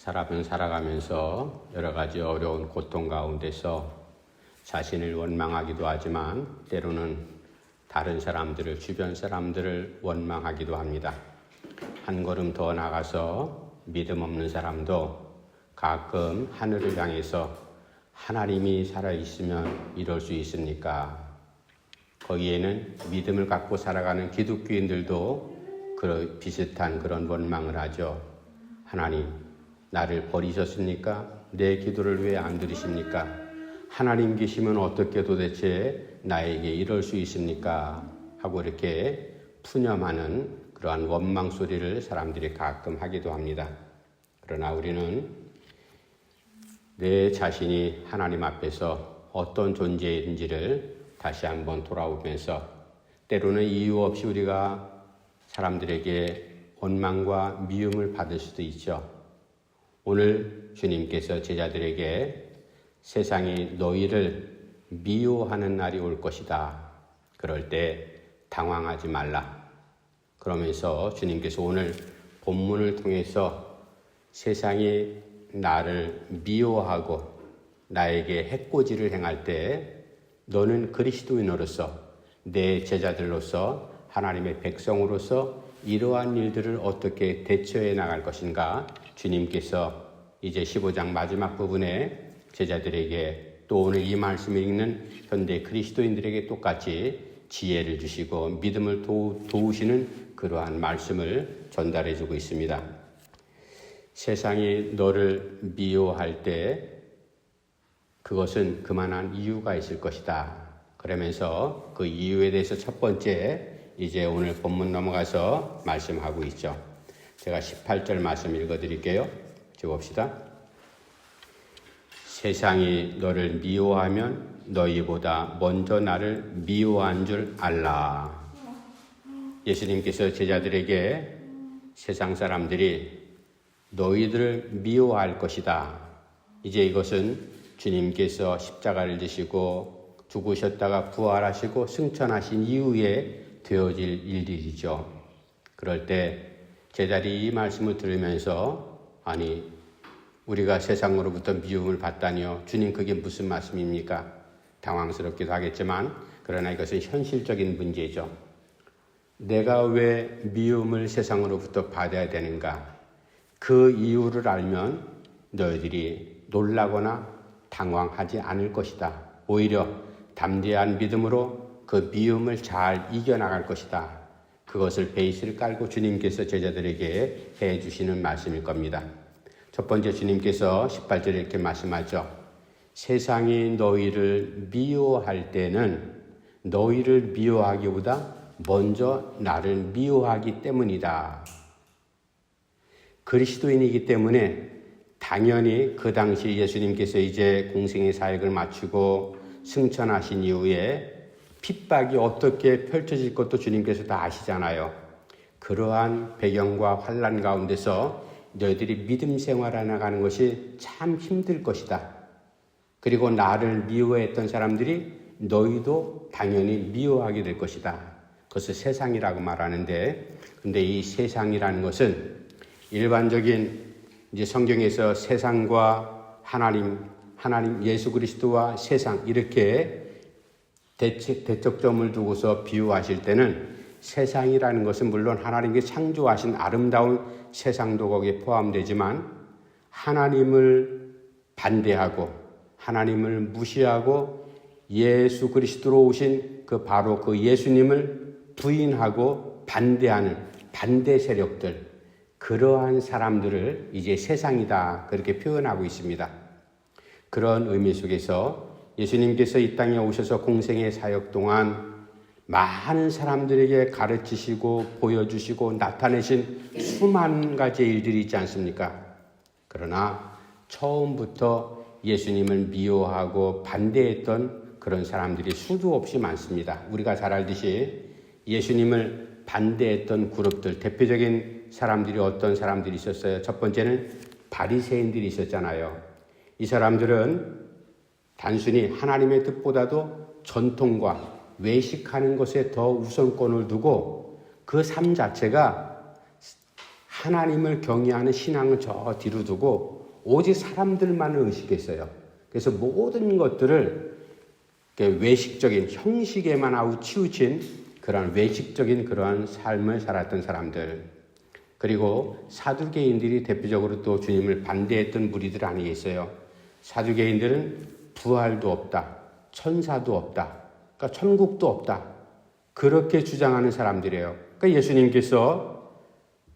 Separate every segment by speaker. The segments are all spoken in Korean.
Speaker 1: 사람은 살아가면서 여러 가지 어려운 고통 가운데서 자신을 원망하기도 하지만 때로는 다른 사람들을, 주변 사람들을 원망하기도 합니다. 한 걸음 더 나가서 믿음 없는 사람도 가끔 하늘을 향해서 하나님이 살아있으면 이럴 수 있습니까? 거기에는 믿음을 갖고 살아가는 기독교인들도 비슷한 그런 원망을 하죠. 하나님, 나를 버리셨습니까? 내 기도를 왜 안 들으십니까? 하나님 계시면 어떻게 도대체 나에게 이럴 수 있습니까? 하고 이렇게 푸념하는 그러한 원망 소리를 사람들이 가끔 하기도 합니다. 그러나 우리는 내 자신이 하나님 앞에서 어떤 존재인지를 다시 한번 돌아보면서 때로는 이유 없이 우리가 사람들에게 원망과 미움을 받을 수도 있죠. 오늘 주님께서 제자들에게 세상이 너희를 미워하는 날이 올 것이다. 그럴 때 당황하지 말라. 그러면서 주님께서 오늘 본문을 통해서 세상이 나를 미워하고 나에게 해코지를 행할 때 너는 그리스도인으로서 내 제자들로서 하나님의 백성으로서 이러한 일들을 어떻게 대처해 나갈 것인가 주님께서 이제 15장 마지막 부분에 제자들에게 또 오늘 이 말씀을 읽는 현대 그리스도인들에게 똑같이 지혜를 주시고 믿음을 도우시는 그러한 말씀을 전달해 주고 있습니다. 세상이 너를 미워할 때 그것은 그만한 이유가 있을 것이다. 그러면서 그 이유에 대해서 첫 번째 이제 오늘 본문 넘어가서 말씀하고 있죠. 제가 18절 말씀 읽어드릴게요. 봅시다. 세상이 너를 미워하면 너희보다 먼저 나를 미워한 줄 알라. 예수님께서 제자들에게 세상 사람들이 너희들을 미워할 것이다. 이제 이것은 주님께서 십자가를 지시고 죽으셨다가 부활하시고 승천하신 이후에 되어질 일들이죠. 그럴 때 제자들이 이 말씀을 들으면서 아니 우리가 세상으로부터 미움을 받다니요. 주님 그게 무슨 말씀입니까? 당황스럽기도 하겠지만 그러나 이것은 현실적인 문제죠. 내가 왜 미움을 세상으로부터 받아야 되는가? 그 이유를 알면 너희들이 놀라거나 당황하지 않을 것이다. 오히려 담대한 믿음으로 그 미움을 잘 이겨나갈 것이다. 그것을 베이스를 깔고 주님께서 제자들에게 해주시는 말씀일 겁니다. 첫 번째 주님께서 18절에 이렇게 말씀하죠. 세상이 너희를 미워할 때는 너희를 미워하기보다 먼저 나를 미워하기 때문이다. 그리스도인이기 때문에 당연히 그 당시 예수님께서 이제 공생의 사역을 마치고 승천하신 이후에 핍박이 어떻게 펼쳐질 것도 주님께서 다 아시잖아요. 그러한 배경과 환난 가운데서 너희들이 믿음 생활해 나가는 것이 참 힘들 것이다. 그리고 나를 미워했던 사람들이 너희도 당연히 미워하게 될 것이다. 그것을 세상이라고 말하는데, 근데 이 세상이라는 것은 일반적인 이제 성경에서 세상과 하나님 예수 그리스도와 세상 이렇게 대척점을 두고서 비유하실 때는 세상이라는 것은 물론 하나님께 창조하신 아름다운 세상도 거기에 포함되지만 하나님을 반대하고 하나님을 무시하고 예수 그리스도로 오신 바로 그 예수님을 부인하고 반대하는 반대 세력들 그러한 사람들을 이제 세상이다 그렇게 표현하고 있습니다. 그런 의미 속에서 예수님께서 이 땅에 오셔서 공생의 사역 동안 많은 사람들에게 가르치시고 보여주시고 나타내신 수만 가지 일들이 있지 않습니까? 그러나 처음부터 예수님을 미워하고 반대했던 그런 사람들이 수도 없이 많습니다. 우리가 잘 알듯이 예수님을 반대했던 그룹들, 대표적인 사람들이 어떤 사람들이 있었어요? 첫 번째는 바리새인들이 있었잖아요. 이 사람들은 단순히 하나님의 뜻보다도 전통과 외식하는 것에 더 우선권을 두고 그 삶 자체가 하나님을 경외하는 신앙을 저 뒤로 두고 오직 사람들만을 의식했어요. 그래서 모든 것들을 외식적인 형식에만 하고 치우친 그런 외식적인 그러한 삶을 살았던 사람들, 그리고 사두개인들이 대표적으로 또 주님을 반대했던 무리들 아니겠어요? 사두개인들은 부활도 없다, 천사도 없다, 그러니까 천국도 없다, 그렇게 주장하는 사람들이에요. 그러니까 예수님께서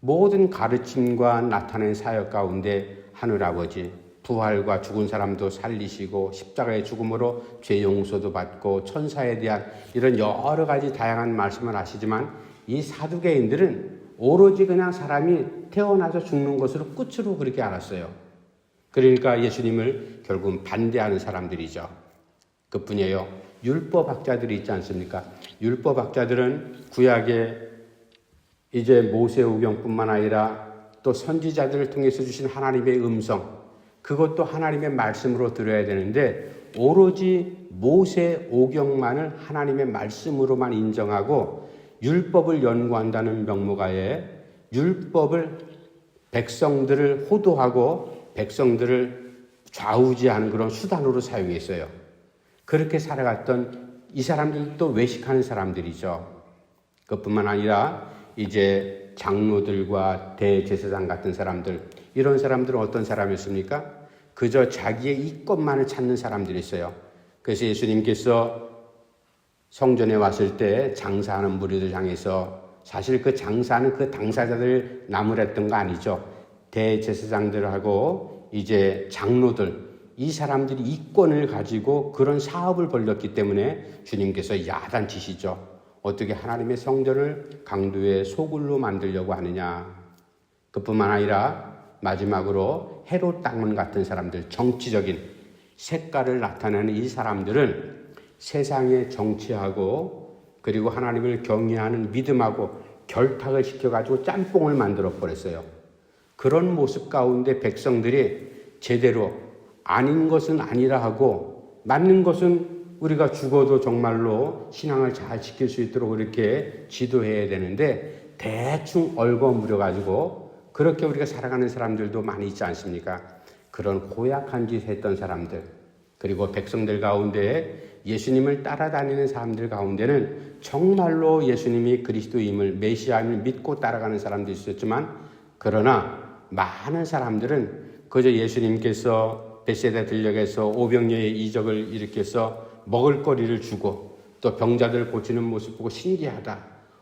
Speaker 1: 모든 가르침과 나타낸 사역 가운데 하늘아버지, 부활과 죽은 사람도 살리시고 십자가의 죽음으로 죄 용서도 받고 천사에 대한 이런 여러 가지 다양한 말씀을 하시지만, 이 사두개인들은 오로지 그냥 사람이 태어나서 죽는 것으로 끝으로 그렇게 알았어요. 그러니까 예수님을 결국은 반대하는 사람들이죠. 그뿐이에요. 율법학자들이 있지 않습니까? 율법학자들은 구약에 이제 모세오경뿐만 아니라 또 선지자들을 통해서 주신 하나님의 음성, 그것도 하나님의 말씀으로 들어야 되는데 오로지 모세오경만을 하나님의 말씀으로만 인정하고 율법을 연구한다는 명목하에 율법을 백성들을 호도하고 백성들을 좌우지하는 그런 수단으로 사용했어요. 그렇게 살아갔던 이 사람들도 외식하는 사람들이죠. 그뿐만 아니라 이제 장로들과 대제사장 같은 사람들, 이런 사람들은 어떤 사람이었습니까? 그저 자기의 이권만을 찾는 사람들이었어요. 그래서 예수님께서 성전에 왔을 때 장사하는 무리들 향해서, 사실 그 장사하는 그 당사자들 나무랬던 거 아니죠. 대제사장들하고 이제 장로들, 이 사람들이 이권을 가지고 그런 사업을 벌였기 때문에 주님께서 야단치시죠. 어떻게 하나님의 성전을 강도의 소굴로 만들려고 하느냐. 그뿐만 아니라 마지막으로 헤롯 당원 같은 사람들, 정치적인 색깔을 나타내는 이 사람들은 세상의 정치하고 그리고 하나님을 경외하는 믿음하고 결탁을 시켜가지고 짬뽕을 만들어 버렸어요. 그런 모습 가운데 백성들이 제대로 아닌 것은 아니라 하고 맞는 것은 우리가 죽어도 정말로 신앙을 잘 지킬 수 있도록 이렇게 지도해야 되는데 대충 얽어물어가지고 그렇게 우리가 살아가는 사람들도 많이 있지 않습니까? 그런 고약한 짓 했던 사람들, 그리고 백성들 가운데 예수님을 따라다니는 사람들 가운데는 정말로 예수님이 그리스도임을, 메시아임을 믿고 따라가는 사람도 있었지만, 그러나 많은 사람들은 그저 예수님께서 벳세다 들녘에서 오병이어의 이적을 일으켜서 먹을거리를 주고 또 병자들을 고치는 모습 보고 신기하다,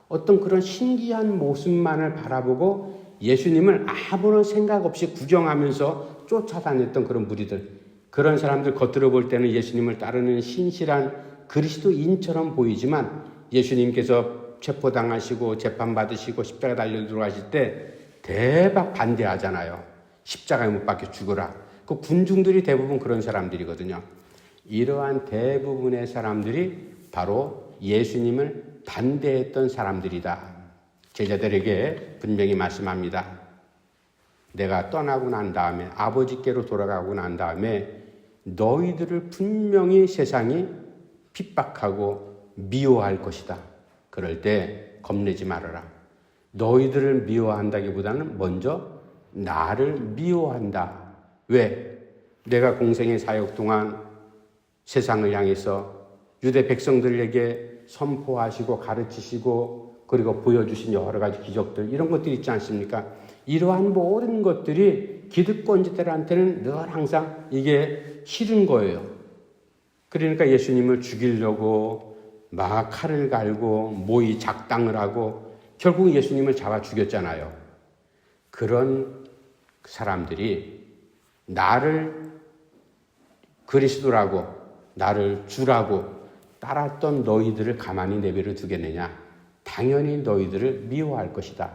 Speaker 1: 어떤 그런 신기한 모습만을 바라보고 예수님을 아무런 생각 없이 구경하면서 쫓아다녔던 그런 무리들, 그런 사람들 겉으로 볼 때는 예수님을 따르는 신실한 그리스도인처럼 보이지만 예수님께서 체포당하시고 재판받으시고 십자가 달려 들어가실 때 대박 반대하잖아요. 십자가에 못 박혀 죽어라. 그 군중들이 대부분 그런 사람들이거든요. 이러한 대부분의 사람들이 바로 예수님을 반대했던 사람들이다. 제자들에게 분명히 말씀합니다. 내가 떠나고 난 다음에, 아버지께로 돌아가고 난 다음에 너희들을 분명히 세상이 핍박하고 미워할 것이다. 그럴 때 겁내지 말아라. 너희들을 미워한다기보다는 먼저 나를 미워한다. 왜? 내가 공생의 사역 동안 세상을 향해서 유대 백성들에게 선포하시고 가르치시고 그리고 보여주신 여러 가지 기적들, 이런 것들이 있지 않습니까? 이러한 모든 것들이 기득권자들한테는 늘 항상 이게 싫은 거예요. 그러니까 예수님을 죽이려고 막 칼을 갈고 모의 작당을 하고 결국 예수님을 잡아 죽였잖아요. 그런 사람들이 나를 그리스도라고, 나를 주라고 따랐던 너희들을 가만히 내버려 두겠느냐? 당연히 너희들을 미워할 것이다.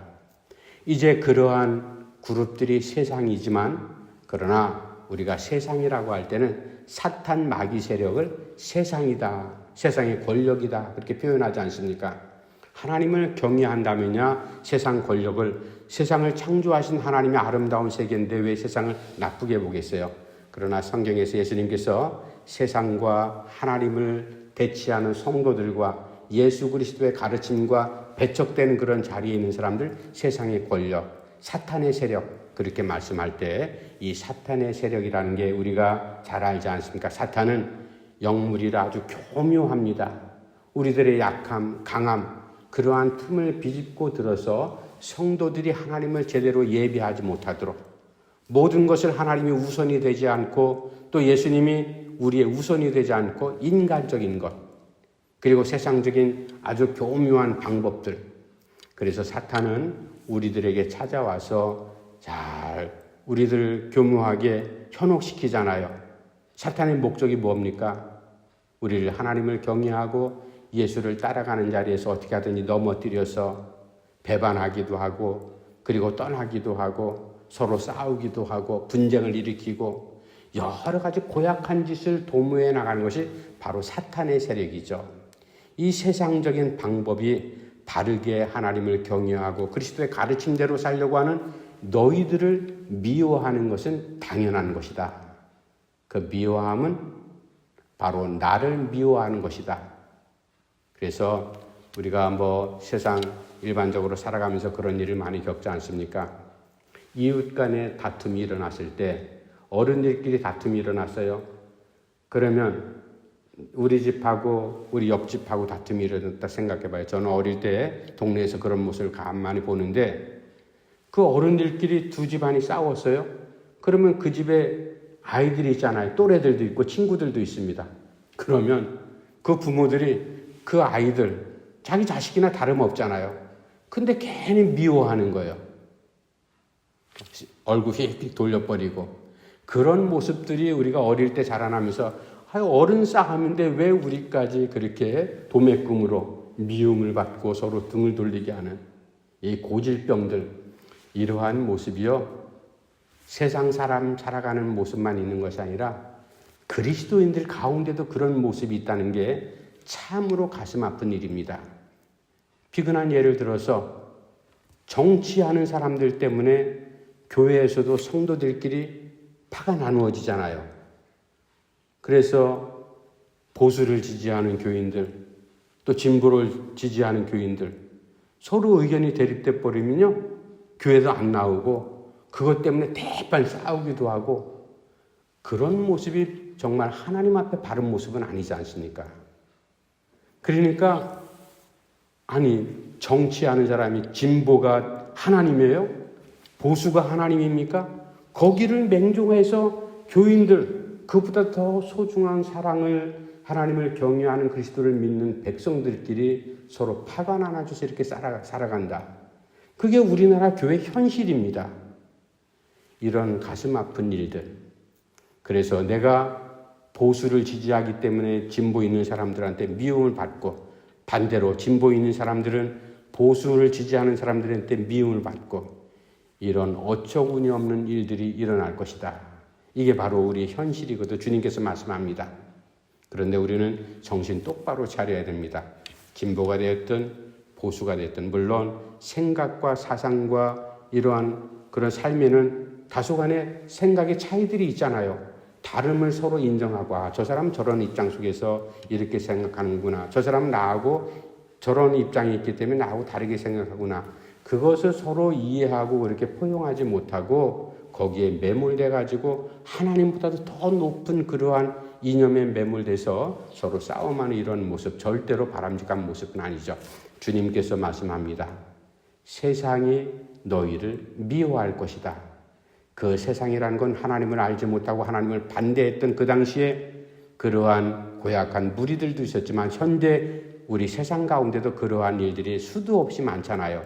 Speaker 1: 이제 그러한 그룹들이 세상이지만, 그러나 우리가 세상이라고 할 때는 사탄 마귀 세력을 세상이다, 세상의 권력이다, 그렇게 표현하지 않습니까? 하나님을 경외한다면야 세상 권력을, 세상을 창조하신 하나님의 아름다운 세계인데 왜 세상을 나쁘게 보겠어요? 그러나 성경에서 예수님께서 세상과 하나님을 대치하는 성도들과 예수 그리스도의 가르침과 배척되는 그런 자리에 있는 사람들, 세상의 권력, 사탄의 세력 그렇게 말씀할 때 이 사탄의 세력이라는 게 우리가 잘 알지 않습니까? 사탄은 영물이라 아주 교묘합니다. 우리들의 약함, 강함 그러한 틈을 비집고 들어서 성도들이 하나님을 제대로 예배하지 못하도록 모든 것을 하나님이 우선이 되지 않고 또 예수님이 우리의 우선이 되지 않고 인간적인 것 그리고 세상적인 아주 교묘한 방법들 그래서 사탄은 우리들에게 찾아와서 잘 우리들 교묘하게 현혹시키잖아요. 사탄의 목적이 뭡니까? 우리를 하나님을 경외하고 예수를 따라가는 자리에서 어떻게 하든지 넘어뜨려서 배반하기도 하고 그리고 떠나기도 하고 서로 싸우기도 하고 분쟁을 일으키고 여러 가지 고약한 짓을 도모해 나가는 것이 바로 사탄의 세력이죠. 이 세상적인 방법이 바르게 하나님을 경외하고 그리스도의 가르침대로 살려고 하는 너희들을 미워하는 것은 당연한 것이다. 그 미워함은 바로 나를 미워하는 것이다. 그래서 우리가 세상 일반적으로 살아가면서 그런 일을 많이 겪지 않습니까? 이웃 간에 다툼이 일어났을 때 어른들끼리 다툼이 일어났어요. 그러면 우리 집하고 우리 옆집하고 다툼이 일어났다 생각해봐요. 저는 어릴 때 동네에서 그런 모습을 간만히 보는데 그 어른들끼리 두 집안이 싸웠어요. 그러면 그 집에 아이들이 있잖아요. 또래들도 있고 친구들도 있습니다. 그러면 그 부모들이 그 아이들 자기 자식이나 다름없잖아요. 근데 괜히 미워하는 거예요. 얼굴 휙휙 돌려버리고 그런 모습들이 우리가 어릴 때 자라나면서 어른 싸움인데 왜 우리까지 그렇게 도매금으로 미움을 받고 서로 등을 돌리게 하는 이 고질병들 이러한 모습이요. 세상 사람 살아가는 모습만 있는 것이 아니라 그리스도인들 가운데도 그런 모습이 있다는 게 참으로 가슴 아픈 일입니다. 비근한 예를 들어서 정치하는 사람들 때문에 교회에서도 성도들끼리 파가 나누어지잖아요. 그래서 보수를 지지하는 교인들, 또 진보를 지지하는 교인들 서로 의견이 대립돼 버리면요. 교회도 안 나오고 그것 때문에 대판 싸우기도 하고 그런 모습이 정말 하나님 앞에 바른 모습은 아니지 않습니까? 그러니까 정치하는 사람이 진보가 하나님이에요? 보수가 하나님입니까? 거기를 맹종해서 교인들 그보다 더 소중한 사랑을 하나님을 경외하는 그리스도를 믿는 백성들끼리 서로 파가 나눠줘서 이렇게 살아간다. 그게 우리나라 교회 현실입니다. 이런 가슴 아픈 일들. 그래서 내가 보수를 지지하기 때문에 진보 있는 사람들한테 미움을 받고 반대로 진보 있는 사람들은 보수를 지지하는 사람들한테 미움을 받고 이런 어처구니 없는 일들이 일어날 것이다. 이게 바로 우리의 현실이거든 주님께서 말씀합니다. 그런데 우리는 정신 똑바로 차려야 됩니다. 진보가 되었든 보수가 됐든 물론 생각과 사상과 이러한 그런 삶에는 다소간의 생각의 차이들이 있잖아요. 다름을 서로 인정하고 저 사람 저런 입장 속에서 이렇게 생각하는구나. 저 사람 나하고 저런 입장이 있기 때문에 나하고 다르게 생각하구나. 그것을 서로 이해하고 그렇게 포용하지 못하고 거기에 매몰돼 가지고 하나님보다도 더 높은 그러한 이념에 매몰돼서 서로 싸움하는 이런 모습 절대로 바람직한 모습은 아니죠. 주님께서 말씀합니다. 세상이 너희를 미워할 것이다. 그 세상이라는 건 하나님을 알지 못하고 하나님을 반대했던 그 당시에 그러한 고약한 무리들도 있었지만 현대 우리 세상 가운데도 그러한 일들이 수도 없이 많잖아요.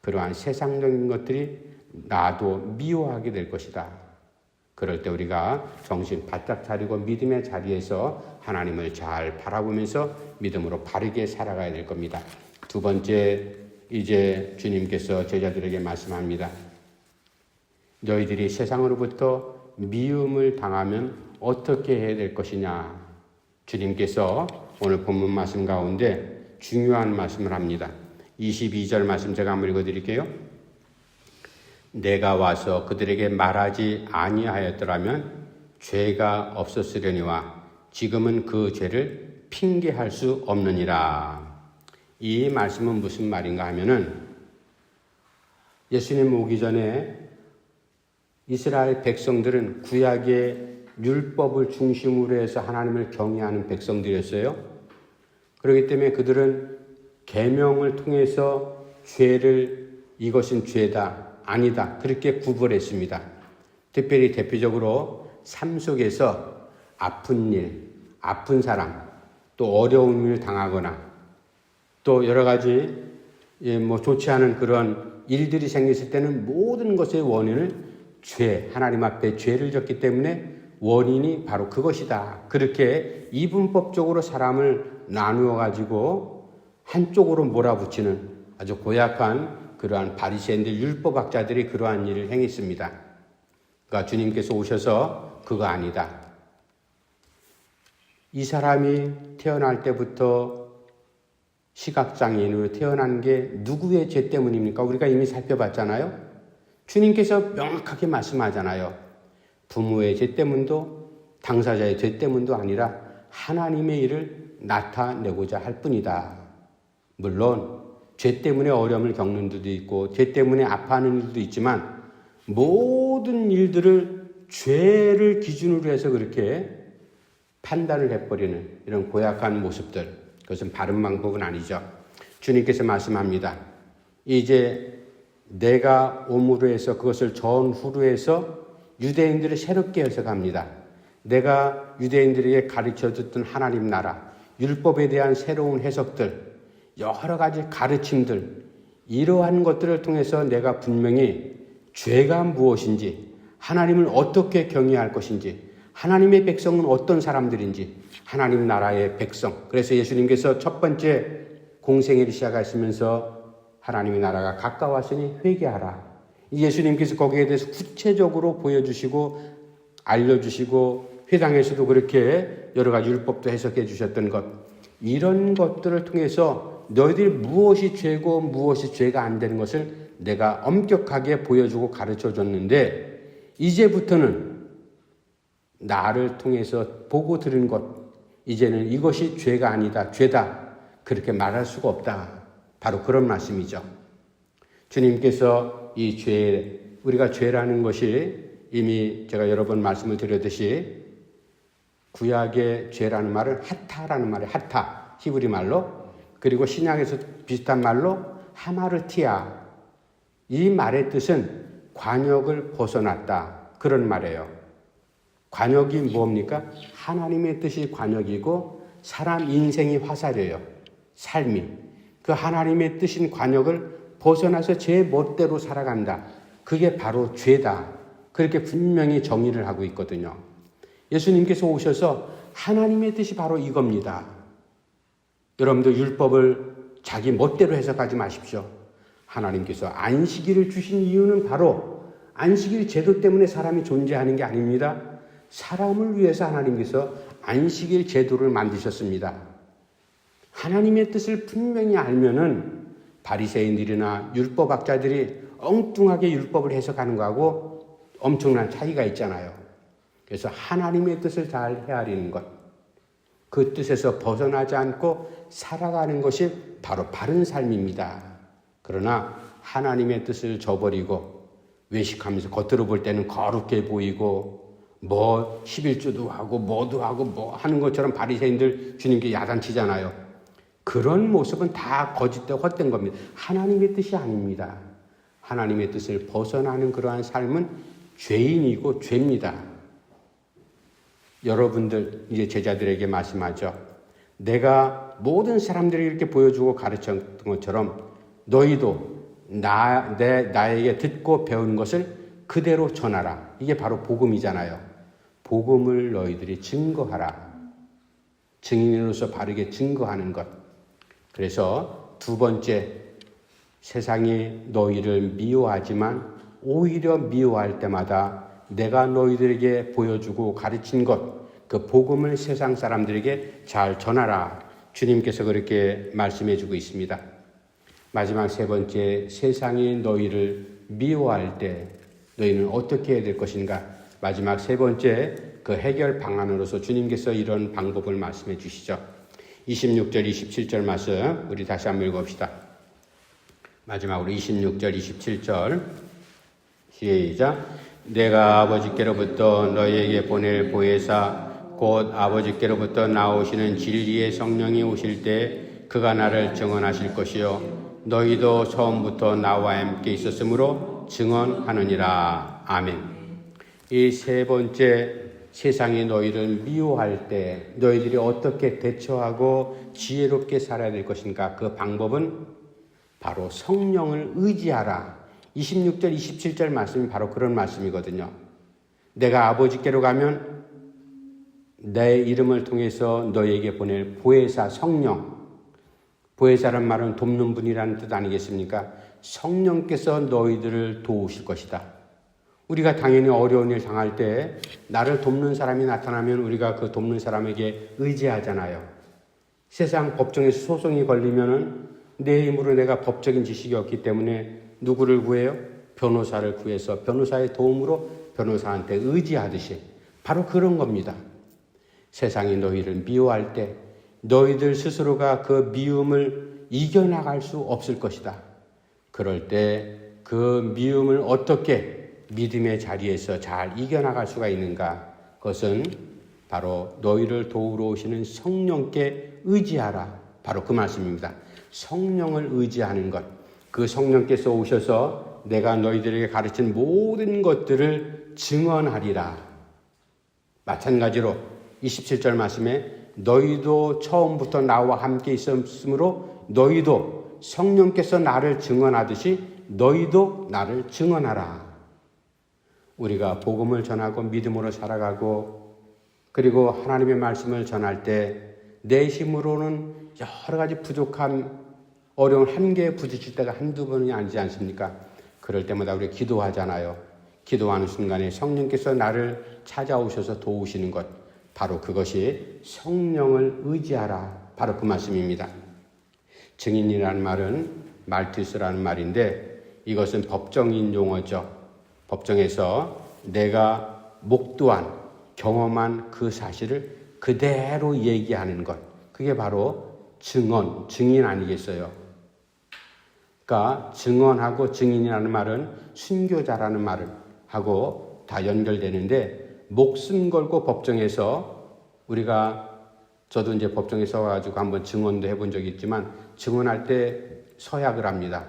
Speaker 1: 그러한 세상적인 것들이 나도 미워하게 될 것이다. 그럴 때 우리가 정신 바짝 차리고 믿음의 자리에서 하나님을 잘 바라보면서 믿음으로 바르게 살아가야 될 겁니다. 두 번째, 이제 주님께서 제자들에게 말씀합니다. 너희들이 세상으로부터 미움을 당하면 어떻게 해야 될 것이냐. 주님께서 오늘 본문 말씀 가운데 중요한 말씀을 합니다. 22절 말씀 제가 한번 읽어드릴게요. 내가 와서 그들에게 말하지 아니하였더라면 죄가 없었으려니와 지금은 그 죄를 핑계할 수 없느니라. 이 말씀은 무슨 말인가 하면은 예수님 오기 전에 이스라엘 백성들은 구약의 율법을 중심으로 해서 하나님을 경외하는 백성들이었어요. 그렇기 때문에 그들은 계명을 통해서 죄를 이것은 죄다, 아니다 그렇게 구분했습니다. 특별히 대표적으로 삶 속에서 아픈 일, 아픈 사람, 또 어려운 일을 당하거나 또 여러 가지 좋지 않은 그런 일들이 생겼을 때는 모든 것의 원인을 죄, 하나님 앞에 죄를 졌기 때문에 원인이 바로 그것이다. 그렇게 이분법적으로 사람을 나누어 가지고 한쪽으로 몰아붙이는 아주 고약한 그러한 바리새인들 율법학자들이 그러한 일을 행했습니다. 그러니까 주님께서 오셔서 그거 아니다. 이 사람이 태어날 때부터 시각장애인으로 태어난 게 누구의 죄 때문입니까? 우리가 이미 살펴봤잖아요. 주님께서 명확하게 말씀하잖아요. 부모의 죄 때문도 당사자의 죄 때문도 아니라 하나님의 일을 나타내고자 할 뿐이다. 물론 죄 때문에 어려움을 겪는 일도 있고 죄 때문에 아파하는 일도 있지만 모든 일들을 죄를 기준으로 해서 그렇게 판단을 해버리는 이런 고약한 모습들, 그것은 바른 방법은 아니죠. 주님께서 말씀합니다. 이제 내가 옴으로 해서 그것을 전후로 해서 유대인들을 새롭게 해석합니다. 내가 유대인들에게 가르쳐줬던 하나님 나라, 율법에 대한 새로운 해석들, 여러 가지 가르침들, 이러한 것들을 통해서 내가 분명히 죄가 무엇인지, 하나님을 어떻게 경외할 것인지, 하나님의 백성은 어떤 사람들인지, 하나님 나라의 백성. 그래서 예수님께서 첫 번째 공생애를 시작하시면서 하나님의 나라가 가까웠으니 회개하라. 예수님께서 거기에 대해서 구체적으로 보여주시고 알려주시고 회당에서도 그렇게 여러 가지 율법도 해석해 주셨던 것, 이런 것들을 통해서 너희들이 무엇이 죄고 무엇이 죄가 안 되는 것을 내가 엄격하게 보여주고 가르쳐 줬는데 이제부터는 나를 통해서 보고 들은 것, 이제는 이것이 죄가 아니다, 죄다 그렇게 말할 수가 없다. 바로 그런 말씀이죠. 주님께서 이 죄, 우리가 죄라는 것이 이미 제가 여러 번 말씀을 드렸듯이 구약의 죄라는 말은 하타라는 말이에요. 하타, 히브리 말로. 그리고 신약에서 비슷한 말로 하마르티아. 이 말의 뜻은 관역을 벗어났다. 그런 말이에요. 관역이 뭡니까? 하나님의 뜻이 관역이고 사람 인생이 화살이에요. 삶이. 그 하나님의 뜻인 관역을 벗어나서 제 멋대로 살아간다. 그게 바로 죄다. 그렇게 분명히 정의를 하고 있거든요. 예수님께서 오셔서 하나님의 뜻이 바로 이겁니다. 여러분들 율법을 자기 멋대로 해석하지 마십시오. 하나님께서 안식일을 주신 이유는 바로 안식일 제도 때문에 사람이 존재하는 게 아닙니다. 사람을 위해서 하나님께서 안식일 제도를 만드셨습니다. 하나님의 뜻을 분명히 알면은 바리새인들이나 율법학자들이 엉뚱하게 율법을 해석하는 거하고 엄청난 차이가 있잖아요. 그래서 하나님의 뜻을 잘 헤아리는 것, 그 뜻에서 벗어나지 않고 살아가는 것이 바로 바른 삶입니다. 그러나 하나님의 뜻을 저버리고 외식하면서 겉으로 볼 때는 거룩해 보이고 11조도 하고 뭐도 하고 뭐 하는 것처럼 바리새인들 주님께 야단치잖아요. 그런 모습은 다 거짓되고 헛된 겁니다. 하나님의 뜻이 아닙니다. 하나님의 뜻을 벗어나는 그러한 삶은 죄인이고 죄입니다. 여러분들 이제 제자들에게 말씀하죠. 내가 모든 사람들에게 이렇게 보여주고 가르쳤던 것처럼 너희도 나에게 듣고 배운 것을 그대로 전하라. 이게 바로 복음이잖아요. 복음을 너희들이 증거하라. 증인으로서 바르게 증거하는 것. 그래서 두 번째, 세상이 너희를 미워하지만 오히려 미워할 때마다 내가 너희들에게 보여주고 가르친 것, 그 복음을 세상 사람들에게 잘 전하라. 주님께서 그렇게 말씀해 주고 있습니다. 마지막 세 번째, 세상이 너희를 미워할 때 너희는 어떻게 해야 될 것인가? 마지막 세 번째, 그 해결 방안으로서 주님께서 이런 방법을 말씀해 주시죠. 26절, 27절 말씀 우리 다시 한번 읽어봅시다. 마지막으로 26절, 27절 시작. 내가 아버지께로부터 너희에게 보낼 보혜사 곧 아버지께로부터 나오시는 진리의 성령이 오실 때 그가 나를 증언하실 것이요 너희도 처음부터 나와 함께 있었으므로 증언하느니라. 아멘. 이 세 번째, 세상이 너희를 미워할 때 너희들이 어떻게 대처하고 지혜롭게 살아야 될 것인가? 그 방법은 바로 성령을 의지하라. 26절, 27절 말씀이 바로 그런 말씀이거든요. 내가 아버지께로 가면 내 이름을 통해서 너희에게 보낼 보혜사 성령. 보혜사란 말은 돕는 분이라는 뜻 아니겠습니까? 성령께서 너희들을 도우실 것이다. 우리가 당연히 어려운 일 당할 때 나를 돕는 사람이 나타나면 우리가 그 돕는 사람에게 의지하잖아요. 세상 법정에서 소송이 걸리면은 내 힘으로 내가 법적인 지식이 없기 때문에 누구를 구해요? 변호사를 구해서 변호사의 도움으로 변호사한테 의지하듯이 바로 그런 겁니다. 세상이 너희를 미워할 때 너희들 스스로가 그 미움을 이겨나갈 수 없을 것이다. 그럴 때 그 미움을 어떻게 믿음의 자리에서 잘 이겨나갈 수가 있는가? 그것은 바로 너희를 도우러 오시는 성령께 의지하라. 바로 그 말씀입니다. 성령을 의지하는 것. 그 성령께서 오셔서 내가 너희들에게 가르친 모든 것들을 증언하리라. 마찬가지로 27절 말씀에 너희도 처음부터 나와 함께 있었으므로 너희도 성령께서 나를 증언하듯이 너희도 나를 증언하라. 우리가 복음을 전하고 믿음으로 살아가고 그리고 하나님의 말씀을 전할 때 내 힘으로는 여러 가지 부족함, 어려운 한계에 부딪힐 때가 한두 번이 아니지 않습니까? 그럴 때마다 우리가 기도하잖아요. 기도하는 순간에 성령께서 나를 찾아오셔서 도우시는 것, 바로 그것이 성령을 의지하라. 바로 그 말씀입니다. 증인이라는 말은 말티스라는 말인데 이것은 법정인 용어죠. 법정에서 내가 목도한 경험한 그 사실을 그대로 얘기하는 것. 그게 바로 증언, 증인 아니겠어요? 그러니까 증언하고 증인이라는 말은 순교자라는 말을 하고 다 연결되는데 목숨 걸고 법정에서 저도 이제 법정에 서가지고 한번 증언도 해본 적이 있지만 증언할 때 서약을 합니다.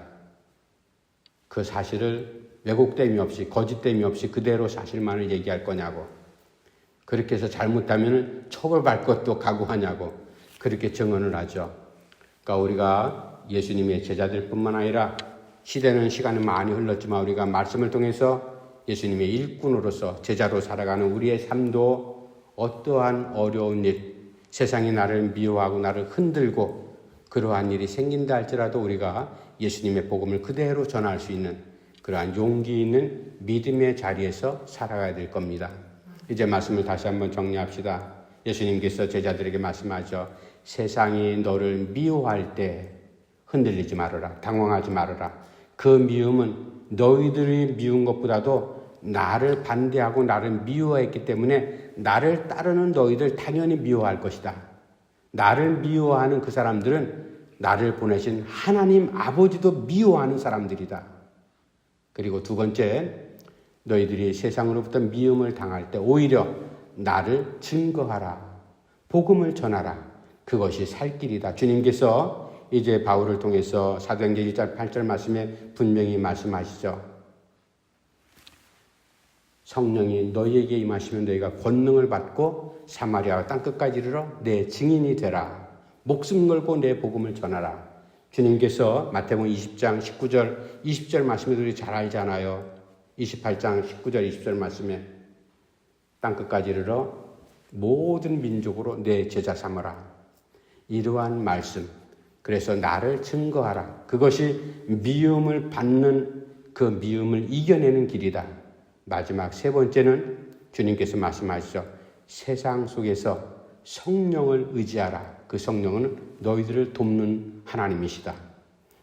Speaker 1: 그 사실을 왜곡됨이 없이 거짓됨이 없이 그대로 사실만을 얘기할 거냐고. 그렇게 해서 잘못하면 처벌받을 것도 각오하냐고. 그렇게 증언을 하죠. 그러니까 우리가 예수님의 제자들뿐만 아니라 시간은 많이 흘렀지만 우리가 말씀을 통해서 예수님의 일꾼으로서 제자로 살아가는 우리의 삶도 어떠한 어려운 일, 세상이 나를 미워하고 나를 흔들고 그러한 일이 생긴다 할지라도 우리가 예수님의 복음을 그대로 전할 수 있는 그러한 용기 있는 믿음의 자리에서 살아가야 될 겁니다. 이제 말씀을 다시 한번 정리합시다. 예수님께서 제자들에게 말씀하죠. 세상이 너를 미워할 때 흔들리지 말아라. 당황하지 말아라. 그 미움은 너희들이 미운 것보다도 나를 반대하고 나를 미워했기 때문에 나를 따르는 너희들 당연히 미워할 것이다. 나를 미워하는 그 사람들은 나를 보내신 하나님 아버지도 미워하는 사람들이다. 그리고 두 번째, 너희들이 세상으로부터 미움을 당할 때 오히려 나를 증거하라. 복음을 전하라. 그것이 살 길이다. 주님께서 이제 바울을 통해서 사도행전 1장 8절 말씀에 분명히 말씀하시죠. 성령이 너희에게 임하시면 너희가 권능을 받고 사마리아와 땅끝까지 이르러 내 증인이 되라. 목숨 걸고 내 복음을 전하라. 주님께서 마태복음 20장 19절 20절 말씀을 우리 잘 알잖아요. 28장 19절 20절 말씀에 땅끝까지 이르러 모든 민족으로 내 제자 삼으라. 이러한 말씀. 그래서 나를 증거하라. 그것이 미움을 받는 그 미움을 이겨내는 길이다. 마지막 세 번째는 주님께서 말씀하시죠. 세상 속에서 성령을 의지하라. 그 성령은 너희들을 돕는 하나님이시다.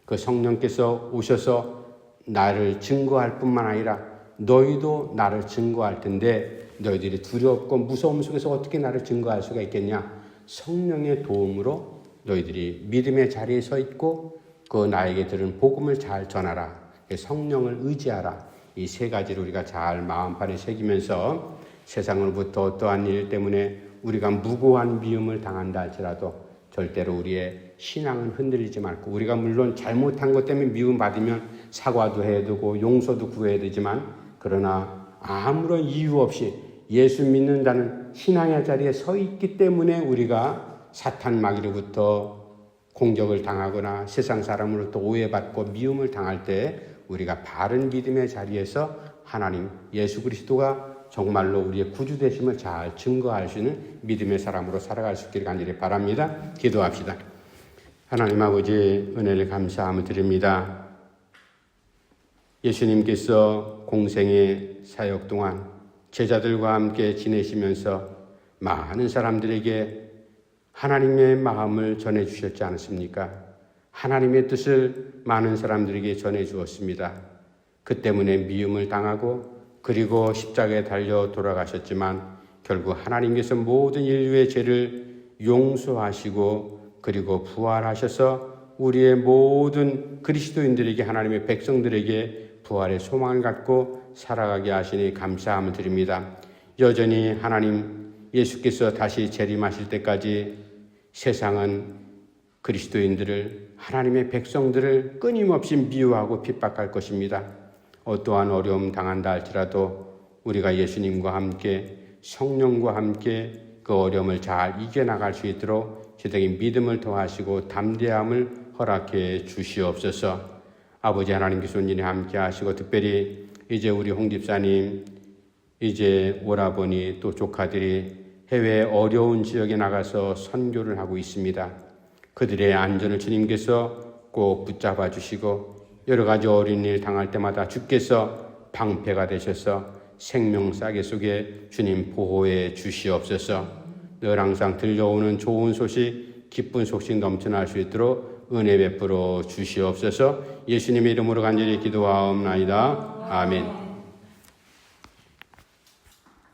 Speaker 1: 그 성령께서 오셔서 나를 증거할 뿐만 아니라 너희도 나를 증거할 텐데 너희들이 두렵고 무서움 속에서 어떻게 나를 증거할 수가 있겠냐? 성령의 도움으로 너희들이 믿음의 자리에 서 있고 그 나에게 들은 복음을 잘 전하라. 성령을 의지하라. 이 세 가지를 우리가 잘 마음판에 새기면서 세상으로부터 어떠한 일 때문에 우리가 무고한 미움을 당한다 할지라도 절대로 우리의 신앙은 흔들리지 말고, 우리가 물론 잘못한 것 때문에 미움 받으면 사과도 해야 되고 용서도 구해야 되지만, 그러나 아무런 이유 없이 예수 믿는다는 신앙의 자리에 서 있기 때문에 우리가 사탄 마귀로부터 공격을 당하거나 세상 사람으로부터 오해받고 미움을 당할 때 우리가 바른 믿음의 자리에서 하나님 예수 그리스도가 정말로 우리의 구주 되심을 잘 증거할 수 있는 믿음의 사람으로 살아갈 수 있기를 간절히 바랍니다. 기도합시다. 하나님 아버지, 은혜를 감사함을 드립니다. 예수님께서 공생의 사역 동안 제자들과 함께 지내시면서 많은 사람들에게 하나님의 마음을 전해주셨지 않습니까? 하나님의 뜻을 많은 사람들에게 전해주었습니다. 그 때문에 미움을 당하고 그리고 십자가에 달려 돌아가셨지만 결국 하나님께서 모든 인류의 죄를 용서하시고 그리고 부활하셔서 우리의 모든 그리스도인들에게, 하나님의 백성들에게 부활의 소망을 갖고 살아가게 하시니 감사함을 드립니다. 여전히 하나님 예수께서 다시 재림하실 때까지 세상은 그리스도인들을, 하나님의 백성들을 끊임없이 미워하고 핍박할 것입니다. 어떠한 어려움 당한다 할지라도 우리가 예수님과 함께 성령과 함께 그 어려움을 잘 이겨나갈 수 있도록 제대로 믿음을 더하시고 담대함을 허락해 주시옵소서. 아버지 하나님께서 온전히 함께 하시고, 특별히 이제 우리 홍 집사님, 이제 오라버니 또 조카들이 해외 어려운 지역에 나가서 선교를 하고 있습니다. 그들의 안전을 주님께서 꼭 붙잡아 주시고 여러 가지 어려운 일 당할 때마다 주께서 방패가 되셔서 생명싸개 속에 주님 보호해 주시옵소서. 늘 항상 들려오는 좋은 소식, 기쁜 소식 넘쳐날 수 있도록 은혜 베풀어 주시옵소서. 예수님의 이름으로 간절히 기도하옵나이다. 아멘.